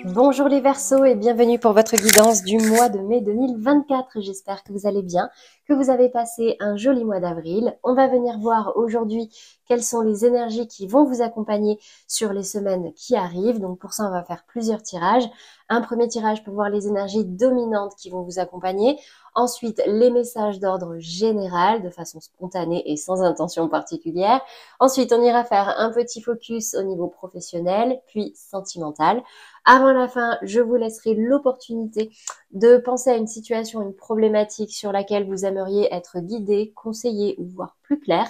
Bonjour les Verseaux et bienvenue pour votre guidance du mois de mai 2024. J'espère que vous allez bien, que vous avez passé un joli mois d'avril. On va venir voir aujourd'hui quelles sont les énergies qui vont vous accompagner sur les semaines qui arrivent. Donc pour ça, on va faire plusieurs tirages. Un premier tirage pour voir les énergies dominantes qui vont vous accompagner. Ensuite, les messages d'ordre général de façon spontanée et sans intention particulière. Ensuite, on ira faire un petit focus au niveau professionnel, puis sentimental. Avant la fin, je vous laisserai l'opportunité de penser à une situation, une problématique sur laquelle vous aimeriez être guidé, conseillé ou voir plus clair.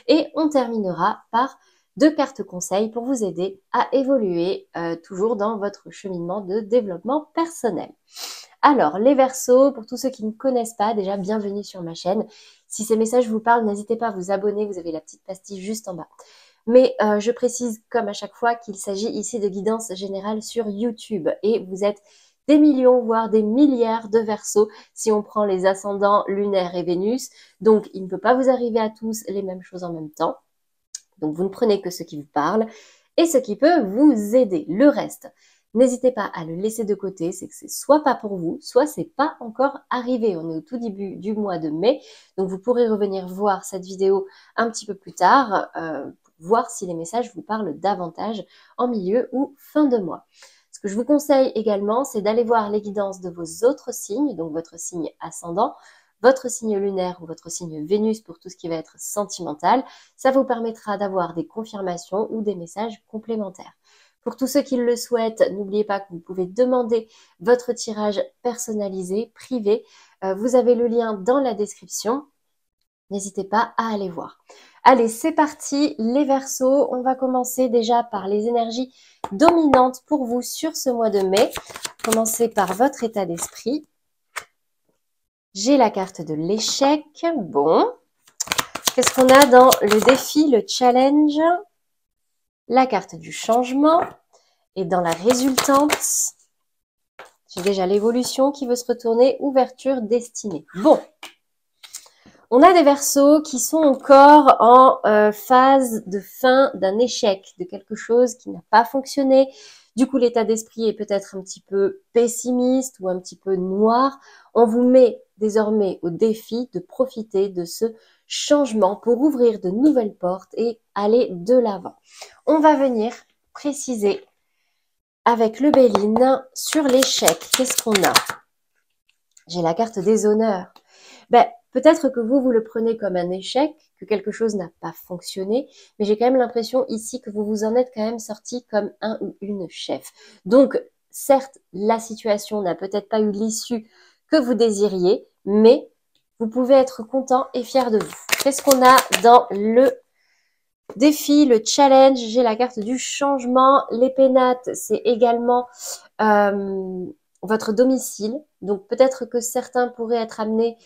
Et on terminera par 2 cartes conseils pour vous aider à évoluer toujours dans votre cheminement de développement personnel. Alors, les Verseaux, pour tous ceux qui ne connaissent pas, déjà bienvenue sur ma chaîne. Si ces messages vous parlent, n'hésitez pas à vous abonner, vous avez la petite pastille juste en bas. Mais je précise comme à chaque fois qu'il s'agit ici de guidance générale sur YouTube et vous êtes des millions, voire des milliards de Verseaux si on prend les ascendants lunaires et Vénus. Donc, il ne peut pas vous arriver à tous les mêmes choses en même temps. Donc, vous ne prenez que ce qui vous parle et ce qui peut vous aider. Le reste, n'hésitez pas à le laisser de côté, c'est que c'est soit pas pour vous, soit c'est pas encore arrivé. On est au tout début du mois de mai, donc vous pourrez revenir voir cette vidéo un petit peu plus tard pour voir si les messages vous parlent davantage en milieu ou fin de mois. Ce que je vous conseille également, c'est d'aller voir les guidances de vos autres signes, donc votre signe ascendant, votre signe lunaire ou votre signe Vénus pour tout ce qui va être sentimental. Ça vous permettra d'avoir des confirmations ou des messages complémentaires. Pour tous ceux qui le souhaitent, n'oubliez pas que vous pouvez demander votre tirage personnalisé, privé. Vous avez le lien dans la description. N'hésitez pas à aller voir. Allez, c'est parti, les Verseaux. On va commencer déjà par les énergies dominantes pour vous sur ce mois de mai. Commencez par votre état d'esprit. J'ai la carte de l'échec. Bon. Qu'est-ce qu'on a dans le défi, le challenge? La carte du changement. Et dans la résultante, j'ai déjà l'évolution qui veut se retourner, ouverture, destinée. Bon. On a des Verseaux qui sont encore en phase de fin d'un échec, de quelque chose qui n'a pas fonctionné. Du coup, l'état d'esprit est peut-être un petit peu pessimiste ou un petit peu noir. On vous met désormais au défi de profiter de ce changement pour ouvrir de nouvelles portes et aller de l'avant. On va venir préciser avec le Béline sur l'échec. Qu'est-ce qu'on a? J'ai la carte des honneurs. Peut-être que vous le prenez comme un échec, que quelque chose n'a pas fonctionné, mais j'ai quand même l'impression ici que vous vous en êtes quand même sorti comme un ou une chef. Donc, certes, la situation n'a peut-être pas eu l'issue que vous désiriez, mais vous pouvez être content et fier de vous. Qu'est-ce qu'on a dans le défi, le challenge? J'ai la carte du changement. Les pénates, c'est également votre domicile. Donc, peut-être que certains pourraient être amenés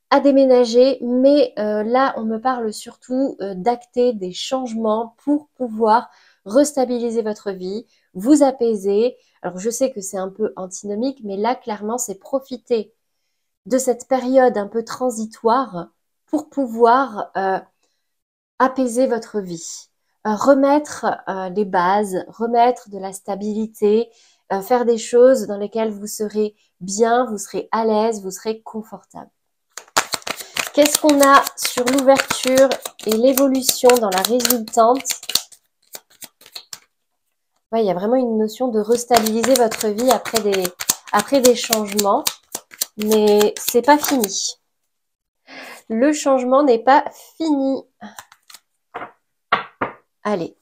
à déménager, mais là, on me parle surtout d'acter des changements pour pouvoir restabiliser votre vie, vous apaiser. Alors, je sais que c'est un peu antinomique, mais là, clairement, c'est profiter de cette période un peu transitoire pour pouvoir apaiser votre vie, remettre les bases, remettre de la stabilité, faire des choses dans lesquelles vous serez bien, vous serez à l'aise, vous serez confortable. Qu'est-ce qu'on a sur l'ouverture et l'évolution dans la résultante? Ouais, il y a vraiment une notion de restabiliser votre vie après des changements, mais c'est pas fini. Le changement n'est pas fini. Allez,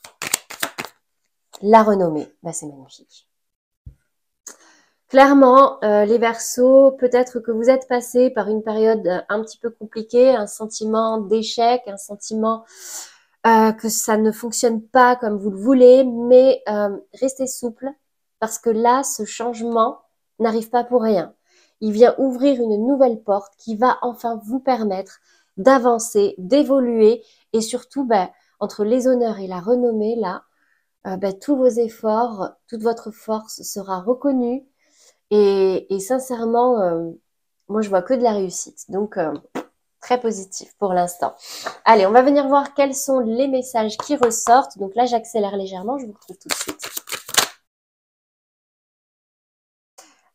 la renommée, c'est magnifique. Clairement, les Verseaux, peut-être que vous êtes passé par une période un petit peu compliquée, un sentiment d'échec, un sentiment que ça ne fonctionne pas comme vous le voulez, mais restez souple parce que là, ce changement n'arrive pas pour rien. Il vient ouvrir une nouvelle porte qui va enfin vous permettre d'avancer, d'évoluer et surtout, entre les honneurs et la renommée, là, tous vos efforts, toute votre force sera reconnue. Et sincèrement, moi, je vois que de la réussite. Donc, Très positif pour l'instant. Allez, on va venir voir quels sont les messages qui ressortent. Donc là, j'accélère légèrement, je vous retrouve tout de suite.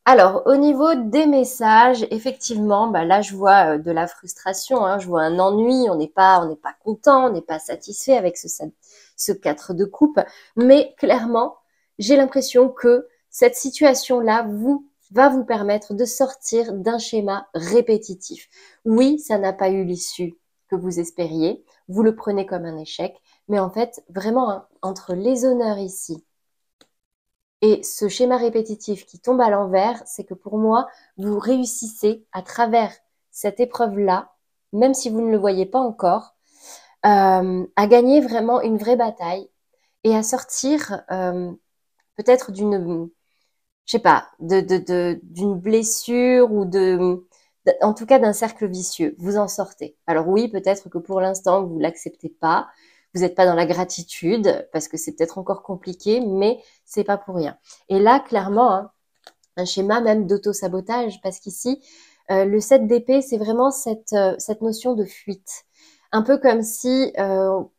Alors, au niveau des messages, effectivement, bah là, je vois de la frustration, hein, je vois un ennui, on n'est pas content, on n'est pas satisfait avec ce 4 de coupe, mais clairement, j'ai l'impression que cette situation-là va vous permettre de sortir d'un schéma répétitif. Oui, ça n'a pas eu l'issue que vous espériez, vous le prenez comme un échec, mais en fait, vraiment, hein, entre les honneurs ici, et ce schéma répétitif qui tombe à l'envers, c'est que pour moi, vous réussissez à travers cette épreuve-là, même si vous ne le voyez pas encore, à gagner vraiment une vraie bataille et à sortir peut-être d'une, je sais pas, d'une blessure ou en tout cas d'un cercle vicieux. Vous en sortez. Alors oui, peut-être que pour l'instant, vous l'acceptez pas. Vous n'êtes pas dans la gratitude parce que c'est peut-être encore compliqué, mais c'est pas pour rien. Et là, clairement, hein, un schéma même d'auto-sabotage parce qu'ici, le 7 d'épée, c'est vraiment cette notion de fuite. Un peu comme si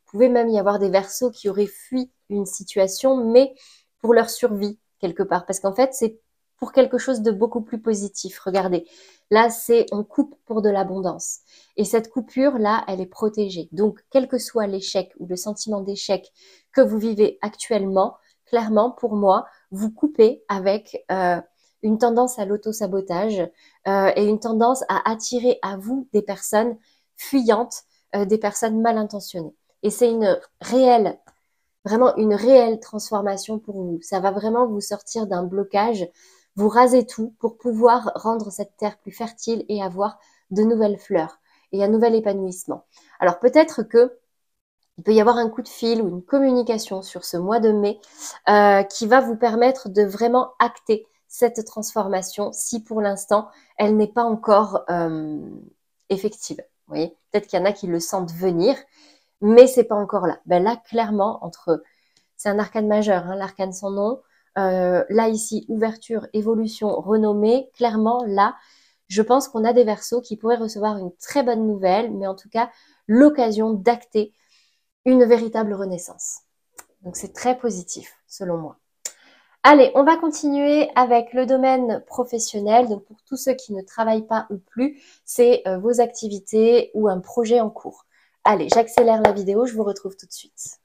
pouvait même y avoir des verseaux qui auraient fui une situation, mais pour leur survie quelque part. Parce qu'en fait, c'est pour quelque chose de beaucoup plus positif. Regardez, là, c'est on coupe pour de l'abondance. Et cette coupure-là, elle est protégée. Donc, quel que soit l'échec ou le sentiment d'échec que vous vivez actuellement, clairement, pour moi, vous coupez avec une tendance à l'auto-sabotage et une tendance à attirer à vous des personnes fuyantes, des personnes mal intentionnées. Et c'est vraiment une réelle transformation pour vous. Ça va vraiment vous sortir d'un blocage, vous raser tout pour pouvoir rendre cette terre plus fertile et avoir de nouvelles fleurs et un nouvel épanouissement. Alors peut-être que il peut y avoir un coup de fil ou une communication sur ce mois de mai qui va vous permettre de vraiment acter cette transformation si pour l'instant elle n'est pas encore effective. Vous voyez, peut-être qu'il y en a qui le sentent venir, mais c'est pas encore là. Ben là, clairement, c'est un arcane majeur, hein, l'arcane sans nom. Là ici, ouverture, évolution, renommée. Clairement, là, je pense qu'on a des verseaux qui pourraient recevoir une très bonne nouvelle, mais en tout cas, l'occasion d'acter une véritable renaissance. Donc c'est très positif, selon moi. Allez, on va continuer avec le domaine professionnel. Donc pour tous ceux qui ne travaillent pas ou plus, c'est vos activités ou un projet en cours. Allez, j'accélère la vidéo, je vous retrouve tout de suite.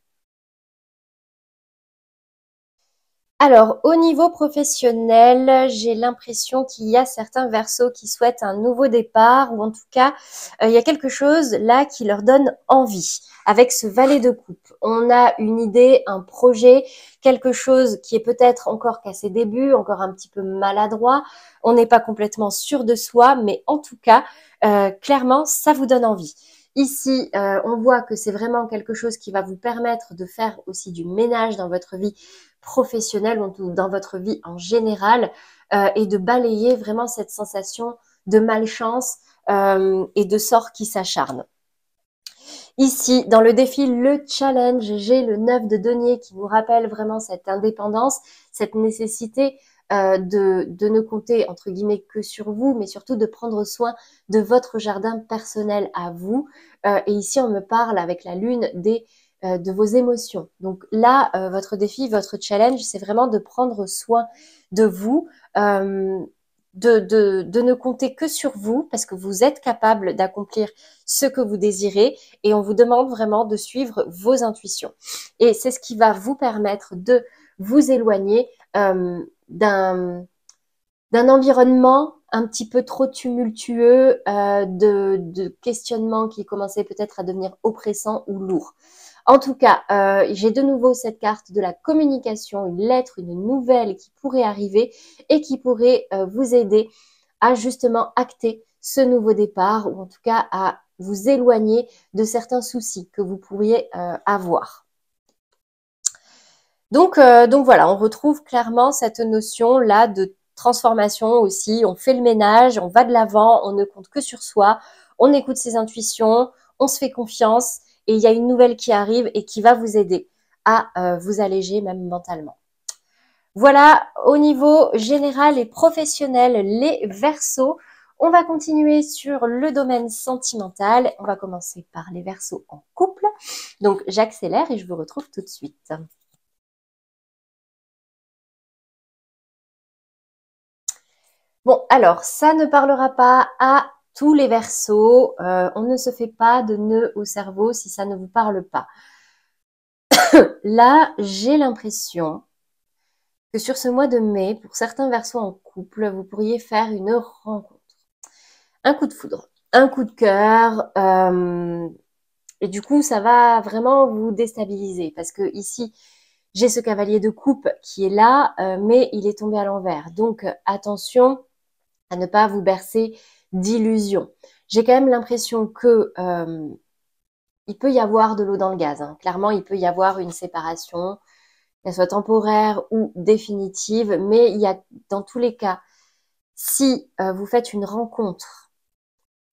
Alors, au niveau professionnel, j'ai l'impression qu'il y a certains verseaux qui souhaitent un nouveau départ ou en tout cas, il y a quelque chose là qui leur donne envie. Avec ce valet de coupe, on a une idée, un projet, quelque chose qui est peut-être encore qu'à ses débuts, encore un petit peu maladroit. On n'est pas complètement sûr de soi, mais en tout cas, clairement, ça vous donne envie. Ici, on voit que c'est vraiment quelque chose qui va vous permettre de faire aussi du ménage dans votre vie professionnelle ou dans votre vie en général et de balayer vraiment cette sensation de malchance et de sort qui s'acharne. Ici, dans le défi Le Challenge, j'ai le 9 de denier qui nous rappelle vraiment cette indépendance, cette nécessité de ne compter entre guillemets que sur vous, mais surtout de prendre soin de votre jardin personnel à vous. Et ici, on me parle avec la lune de vos émotions. Donc là, votre défi, votre challenge, c'est vraiment de prendre soin de vous, de ne compter que sur vous parce que vous êtes capable d'accomplir ce que vous désirez et on vous demande vraiment de suivre vos intuitions. Et c'est ce qui va vous permettre de vous éloigner d'un environnement un petit peu trop tumultueux, de questionnements qui commençaient peut-être à devenir oppressants ou lourds. En tout cas, j'ai de nouveau cette carte de la communication, une lettre, une nouvelle qui pourrait arriver et qui pourrait vous aider à justement acter ce nouveau départ ou en tout cas à vous éloigner de certains soucis que vous pourriez avoir. Donc voilà, on retrouve clairement cette notion-là de transformation aussi. On fait le ménage, on va de l'avant, on ne compte que sur soi, on écoute ses intuitions, on se fait confiance et il y a une nouvelle qui arrive et qui va vous aider à vous alléger même mentalement. Voilà, au niveau général et professionnel, les Verseaux, On va continuer sur le domaine sentimental. On va commencer par les Verseaux en couple. Donc, j'accélère et je vous retrouve tout de suite. Bon, alors, ça ne parlera pas à tous les Verseaux. On ne se fait pas de nœud au cerveau si ça ne vous parle pas. Là, j'ai l'impression que sur ce mois de mai, pour certains Verseaux en couple, vous pourriez faire une rencontre. Un coup de foudre, un coup de cœur, et du coup, ça va vraiment vous déstabiliser parce que ici, j'ai ce cavalier de coupe qui est là, mais il est tombé à l'envers. Donc, attention à ne pas vous bercer d'illusions. J'ai quand même l'impression que il peut y avoir de l'eau dans le gaz. Hein. Clairement, il peut y avoir une séparation, qu'elle soit temporaire ou définitive, mais il y a dans tous les cas, si vous faites une rencontre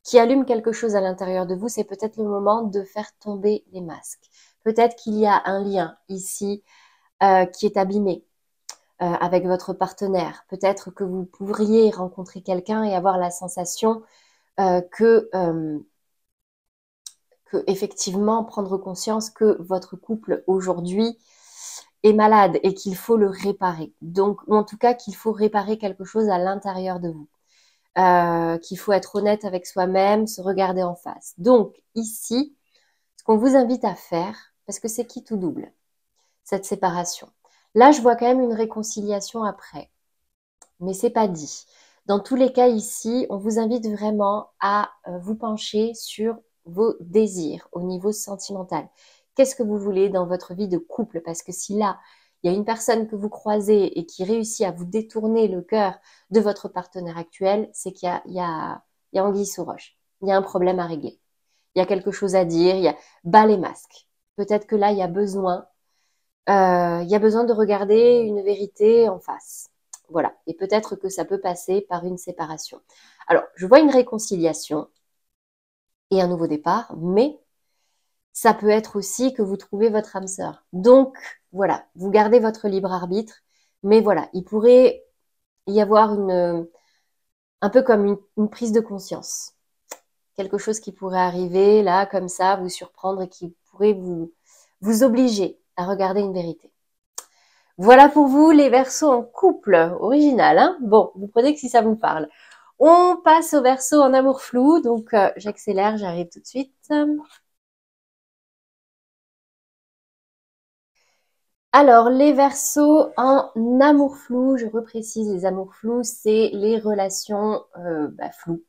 qui allume quelque chose à l'intérieur de vous, c'est peut-être le moment de faire tomber les masques. Peut-être qu'il y a un lien ici qui est abîmé avec votre partenaire. Peut-être que vous pourriez rencontrer quelqu'un et avoir la sensation que effectivement prendre conscience que votre couple aujourd'hui est malade et qu'il faut le réparer. Donc, ou en tout cas qu'il faut réparer quelque chose à l'intérieur de vous. Qu'il faut être honnête avec soi-même, se regarder en face. Donc ici, ce qu'on vous invite à faire, parce que c'est qui tout double, cette séparation. Là, je vois quand même une réconciliation après, mais c'est pas dit. Dans tous les cas ici, on vous invite vraiment à vous pencher sur vos désirs au niveau sentimental. Qu'est-ce que vous voulez dans votre vie de couple? Parce que si là, il y a une personne que vous croisez et qui réussit à vous détourner le cœur de votre partenaire actuel, c'est qu'il y a anguille sous roche. Il y a un problème à régler. Il y a quelque chose à dire. Il y a bas les masques. Peut-être que là, il y a besoin de regarder une vérité en face. Voilà. Et peut-être que ça peut passer par une séparation. Alors, je vois une réconciliation et un nouveau départ, mais ça peut être aussi que vous trouvez votre âme sœur. Donc, voilà, vous gardez votre libre arbitre, mais voilà, il pourrait y avoir un peu comme une prise de conscience. Quelque chose qui pourrait arriver là, comme ça, vous surprendre et qui pourrait vous obliger à regarder une vérité. Voilà pour vous les Verseaux en couple, original. Hein, bon, vous prenez que si ça vous parle. On passe aux Verseaux en amour flou, donc j'accélère, j'arrive tout de suite. Alors, les Verseaux en amour flou, je reprécise, les amours flous, c'est les relations floues,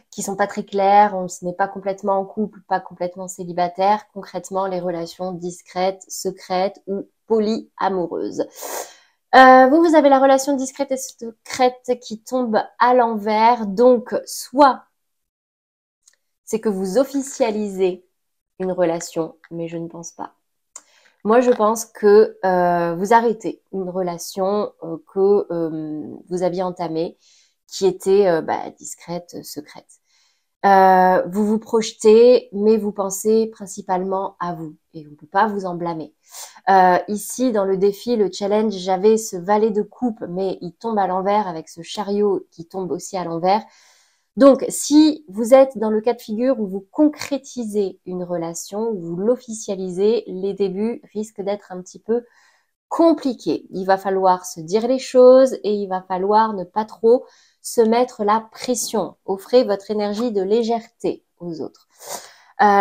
qui sont pas très claires, on se met pas complètement en couple, pas complètement célibataire, concrètement les relations discrètes, secrètes ou polyamoureuses. Vous avez la relation discrète et secrète qui tombe à l'envers, donc soit c'est que vous officialisez une relation, mais je ne pense pas. Moi, je pense que vous arrêtez une relation que vous aviez entamée, qui était discrète, secrète. Vous vous projetez, mais vous pensez principalement à vous. Et on ne peut pas vous en blâmer. Ici, dans le défi, le challenge, j'avais ce valet de coupe, mais il tombe à l'envers avec ce chariot qui tombe aussi à l'envers. Donc, si vous êtes dans le cas de figure où vous concrétisez une relation, où vous l'officialisez, les débuts risquent d'être un petit peu compliqués. Il va falloir se dire les choses et il va falloir ne pas trop se mettre la pression. Offrez votre énergie de légèreté aux autres.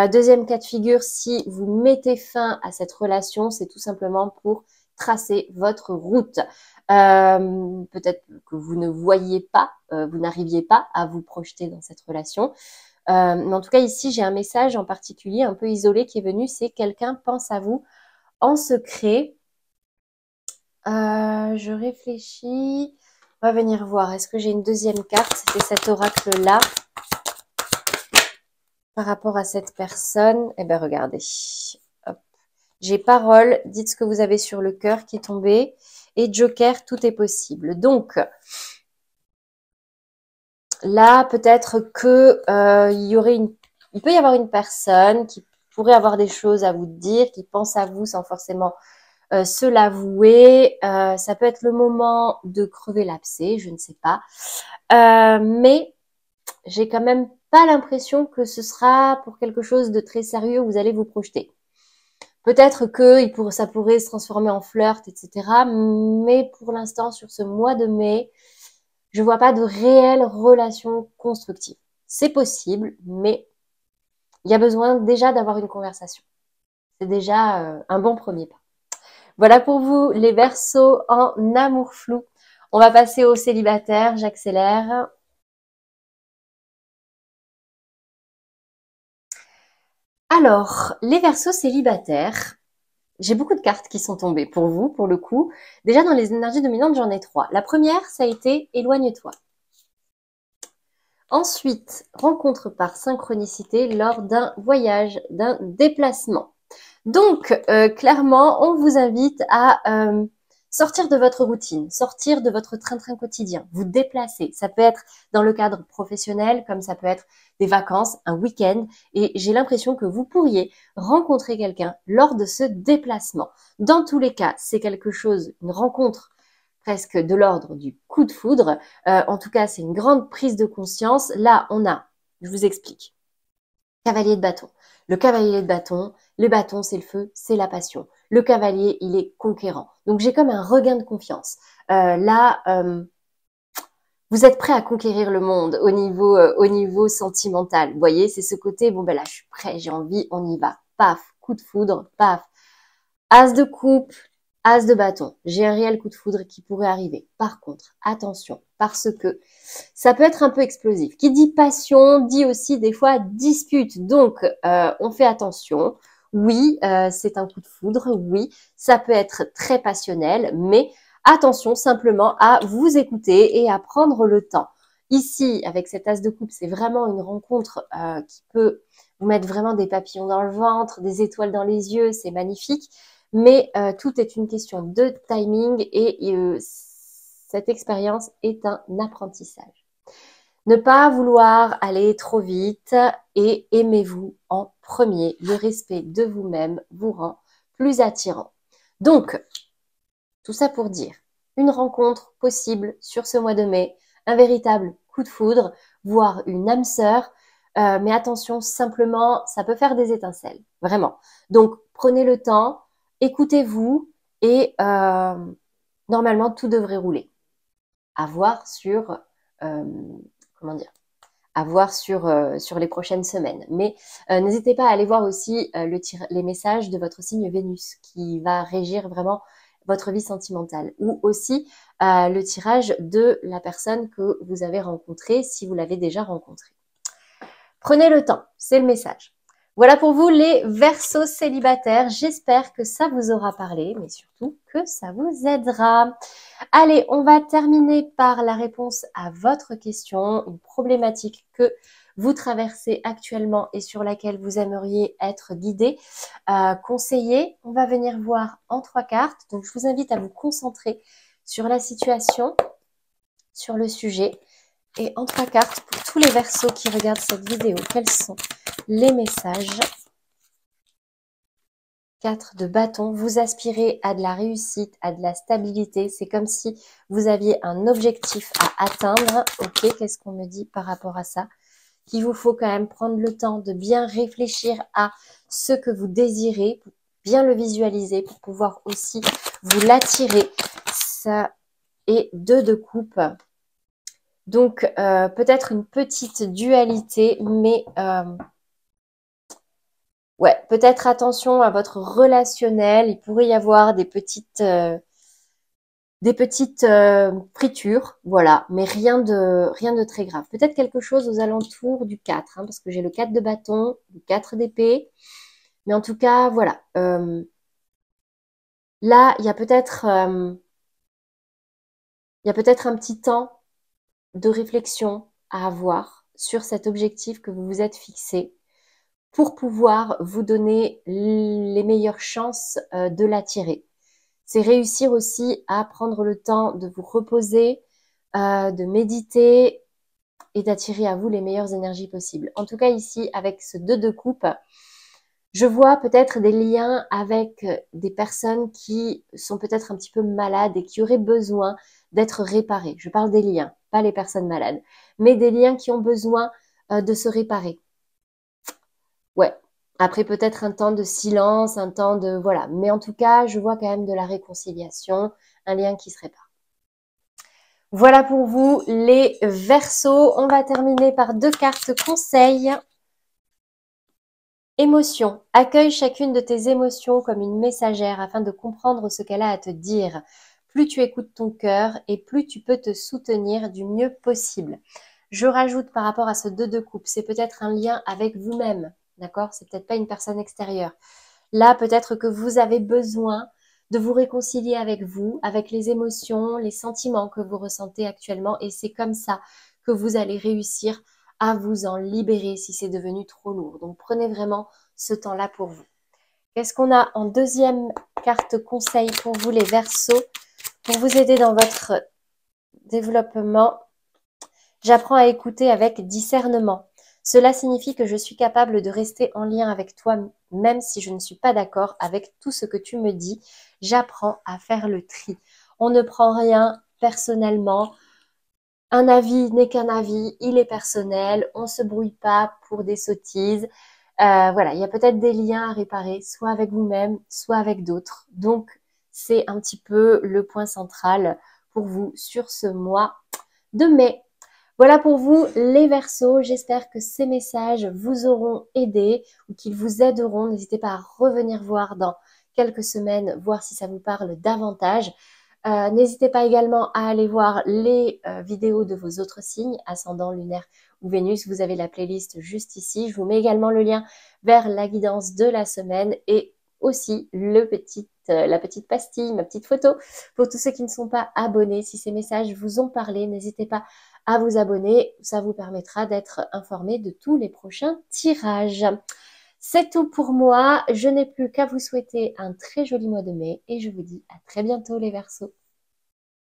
Deuxième cas de figure, si vous mettez fin à cette relation, c'est tout simplement pour tracer votre route. Peut-être que vous ne voyiez pas, vous n'arriviez pas à vous projeter dans cette relation. Mais en tout cas, ici, j'ai un message en particulier un peu isolé qui est venu, c'est quelqu'un pense à vous en secret. Je réfléchis. On va venir voir. Est-ce que j'ai une deuxième carte? C'était cet oracle-là. Par rapport à cette personne. Eh bien, regardez. Hop. J'ai parole. Dites ce que vous avez sur le cœur qui est tombé. Et Joker, tout est possible. Donc, là, peut-être que il peut y avoir une personne qui pourrait avoir des choses à vous dire, qui pense à vous sans forcément se l'avouer. Ça peut être le moment de crever l'abcès, je ne sais pas. Mais j'ai quand même pas l'impression que ce sera pour quelque chose de très sérieux où vous allez vous projeter. Peut-être que ça pourrait se transformer en flirt, etc. Mais pour l'instant, sur ce mois de mai, je vois pas de réelle relation constructive. C'est possible, mais il y a besoin déjà d'avoir une conversation. C'est déjà un bon premier pas. Voilà pour vous les Verseaux en amour flou. On va passer aux célibataires, j'accélère. Alors, les Verseaux célibataires, j'ai beaucoup de cartes qui sont tombées pour vous, pour le coup. Déjà, dans les énergies dominantes, j'en ai 3. La première, ça a été éloigne-toi. Ensuite, rencontre par synchronicité lors d'un voyage, d'un déplacement. Donc, clairement, on vous invite à sortir de votre routine, sortir de votre train-train quotidien, vous déplacer. Ça peut être dans le cadre professionnel, comme ça peut être des vacances, un week-end. Et j'ai l'impression que vous pourriez rencontrer quelqu'un lors de ce déplacement. Dans tous les cas, c'est quelque chose, une rencontre presque de l'ordre du coup de foudre. En tout cas, c'est une grande prise de conscience. Là, on a, je vous explique, cavalier de bâton. Le cavalier de bâton, les bâtons, c'est le feu, c'est la passion. Le cavalier, il est conquérant. Donc, j'ai comme un regain de confiance. Là, vous êtes prêt à conquérir le monde au niveau sentimental. Vous voyez, c'est ce côté, bon, ben là, je suis prêt, j'ai envie, on y va. Paf, coup de foudre, paf. As de coupe, as de bâton. J'ai un réel coup de foudre qui pourrait arriver. Par contre, attention, parce que ça peut être un peu explosif. Qui dit passion dit aussi des fois dispute. Donc, on fait attention. Oui, c'est un coup de foudre. Oui, ça peut être très passionnel, mais attention simplement à vous écouter et à prendre le temps. Ici, avec cet as de coupe, c'est vraiment une rencontre qui peut vous mettre vraiment des papillons dans le ventre, des étoiles dans les yeux, c'est magnifique. Mais tout est une question de timing et cette expérience est un apprentissage. Ne pas vouloir aller trop vite et aimez-vous en premier. Le respect de vous-même vous rend plus attirant. Donc, tout ça pour dire, une rencontre possible sur ce mois de mai, un véritable coup de foudre, voire une âme sœur. Mais attention, simplement, ça peut faire des étincelles, vraiment. Donc, prenez le temps, écoutez-vous et normalement, tout devrait rouler. À voir sur, comment dire, à voir sur les prochaines semaines. Mais n'hésitez pas à aller voir aussi les messages de votre signe Vénus qui va régir vraiment votre vie sentimentale ou aussi le tirage de la personne que vous avez rencontrée si vous l'avez déjà rencontrée. Prenez le temps, c'est le message. Voilà pour vous les Verseaux célibataires. J'espère que ça vous aura parlé, mais surtout que ça vous aidera. Allez, on va terminer par la réponse à votre question, une problématique que vous traversez actuellement et sur laquelle vous aimeriez être guidé, conseillé. On va venir voir en 3 cartes. Donc, je vous invite à vous concentrer sur la situation, sur le sujet. Et en 3 cartes, pour tous les Verseaux qui regardent cette vidéo, quels sont les messages? 4 de bâton, vous aspirez à de la réussite, à de la stabilité. C'est comme si vous aviez un objectif à atteindre. Ok, qu'est-ce qu'on me dit par rapport à ça? Qu'il vous faut quand même prendre le temps de bien réfléchir à ce que vous désirez, pour bien le visualiser, pour pouvoir aussi vous l'attirer. Ça est 2 de coupe. Donc, peut-être une petite dualité, mais ouais, peut-être attention à votre relationnel. Il pourrait y avoir des petites fritures, voilà, mais rien de très grave. Peut-être quelque chose aux alentours du 4, hein, parce que j'ai le 4 de bâton, le 4 d'épée. Mais en tout cas, voilà. Là, il y a peut-être un petit temps de réflexion à avoir sur cet objectif que vous vous êtes fixé pour pouvoir vous donner les meilleures chances de l'attirer. C'est réussir aussi à prendre le temps de vous reposer, de méditer et d'attirer à vous les meilleures énergies possibles. En tout cas ici, avec ce 2 de coupe, Je vois peut-être des liens avec des personnes qui sont peut-être un petit peu malades et qui auraient besoin d'être réparées. Je parle des liens, pas les personnes malades, mais des liens qui ont besoin de se réparer. Ouais. Après peut-être un temps de silence, un temps de... Voilà. Mais en tout cas, je vois quand même de la réconciliation, un lien qui se répare. Voilà pour vous les Verseaux. On va terminer par 2 cartes conseils. Émotion. Accueille chacune de tes émotions comme une messagère afin de comprendre ce qu'elle a à te dire. Plus tu écoutes ton cœur et plus tu peux te soutenir du mieux possible. Je rajoute par rapport à ce 2 de coupe, c'est peut-être un lien avec vous-même, d'accord? C'est peut-être pas une personne extérieure. Là, peut-être que vous avez besoin de vous réconcilier avec vous, avec les émotions, les sentiments que vous ressentez actuellement et c'est comme ça que vous allez réussir à vous en libérer si c'est devenu trop lourd. Donc prenez vraiment ce temps-là pour vous. Qu'est-ce qu'on a en deuxième carte conseil pour vous les Verseaux pour vous aider dans votre développement? J'apprends à écouter avec discernement. Cela signifie que je suis capable de rester en lien avec toi même si je ne suis pas d'accord avec tout ce que tu me dis. J'apprends à faire le tri. On ne prend rien personnellement. Un avis n'est qu'un avis, il est personnel, on ne se brouille pas pour des sottises. Voilà, il y a peut-être des liens à réparer, soit avec vous-même, soit avec d'autres. Donc, c'est un petit peu le point central pour vous sur ce mois de mai. Voilà pour vous les Verseaux. J'espère que ces messages vous auront aidé ou qu'ils vous aideront. N'hésitez pas à revenir voir dans quelques semaines, voir si ça vous parle davantage. N'hésitez pas également à aller voir les vidéos de vos autres signes, ascendant, lunaire ou Vénus. Vous avez la playlist juste ici. Je vous mets également le lien vers la guidance de la semaine et aussi la petite pastille, ma petite photo. Pour tous ceux qui ne sont pas abonnés, si ces messages vous ont parlé, n'hésitez pas à vous abonner. Ça vous permettra d'être informé de tous les prochains tirages. C'est tout pour moi. Je n'ai plus qu'à vous souhaiter un très joli mois de mai et je vous dis à très bientôt les Verseaux.